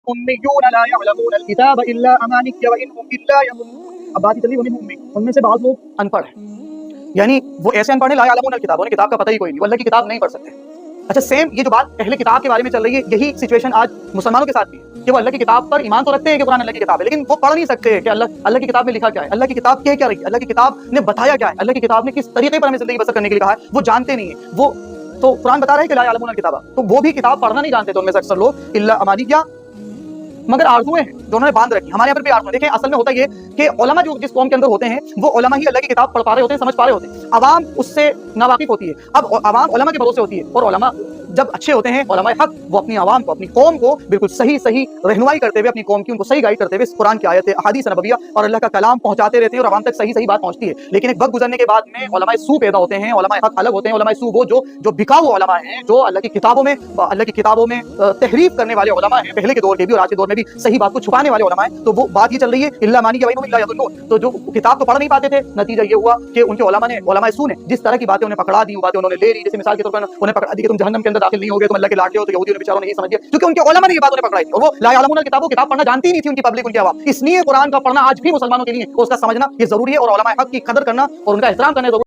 Immune لا يعلمون الكتاب الا اماني وان هم الا يظنون. اب بات چلی ومنهم امي، ان میں سے بعض لوگ ان پڑھ ہیں، یعنی وہ ایسے ان پڑھ ہیں لا يعلمون الكتاب، انہیں کتاب کا پتہ ہی کوئی نہیں، وہ اللہ کی کتاب نہیں پڑھ سکتے. اچھا سیم یہ جو بات اہل کتاب کے بارے میں چل رہی ہے، یہی سچویشن آج مسلمانوں کے ساتھ بھی ہے کہ وہ اللہ کی کتاب پر ایمان تو رکھتے ہیں کہ قرآن اللہ کی کتاب ہے، لیکن وہ پڑھ نہیں سکتے کہ اللہ کی کتاب میں لکھا کیا ہے، اللہ کی کتاب کہہ کیا رہی ہے، اللہ کی کتاب نے بتایا کیا ہے، اللہ کی کتاب نے کس طریقے پر ہمیں زندگی بسر کرنے کے لیے کہا ہے، وہ جانتے نہیں ہیں. وہ تو قرآن بتا رہا ہے کہ لا يعلمون الکتاب، تو وہ بھی کتاب پڑھنا نہیں جانتے. تو ان میں سے اکثر لوگ الا امانی کیا مگر آرزویں ہیں جو انہوں نے باندھ رکھی. ہمارے یہاں پر بھی آرزویں. دیکھیں اصل میں ہوتا یہ کہ علماء جو جس قوم کے اندر ہوتے ہیں وہ علماء ہی اللہ کی کتاب پڑھ پا رہے ہوتے ہیں، سمجھ پا رہے ہوتے ہیں، عوام اس سے ناواقف ہوتی ہے. اب عوام علماء کے بھروسے ہوتی ہے، اور علماء جب اچھے ہوتے ہیں علماء حق، وہ اپنی عوام کو اپنی قوم کو بالکل صحیح رہنمائی کرتے ہوئے، اپنی قوم کی ان کو صحیح گائیڈ کرتے ہوئے قرآن کی آیتیں، احادیث نبویہ اور اللہ کا کلام پہنچاتے رہتے ہیں اور عوام تک صحیح بات پہنچتی ہے. لیکن ایک وقت گزرنے کے بعد میں علماء سو پیدا ہوتے ہیں، علماء حق الگ ہوتے ہیں. علماء سو وہ جو بکاؤ علماء ہیں، جو اللہ کی کتابوں میں تحریف کرنے والے علماء ہیں، پہلے کے دور کے بھی اور آج کے دور میں بھی صحیح بات کو چھپانے والے علماء ہیں. تو وہ بات یہ چل رہی ہے الا مانی یا الا یظنون. تو جو کتاب تو پڑھ نہیں پاتے تھے، نتیجہ یہ ہوا کہ ان کے علماء سو نے جس طرح کی باتیں انہیں پکڑا دی، وہ باتیں انہوں نے لے لی. جیسے مثال کے طور پر انہیں پکڑا دی کہ تم جہنم کے اندر داخل نہیں ہوگے، تم اللہ کے لاڈلے ہو. تو یہودیوں نے بیچاروں نے یہ سمجھ لیا کیونکہ ان کے علماء نے یہ بات انہیں پکڑائی تھی، اور وہ لا یعلمون الکتاب، وہ کتاب پڑھنا جانتی نہیں تھی ان کی پبلک، ان کی عوام. اس لیے قرآن کا پڑھنا آج بھی مسلمانوں کے لیے اس کا سمجھنا یہ ضروری ہے، اور علماء حق کی قدر کرنا اور ان کا احترام کرنا ضروری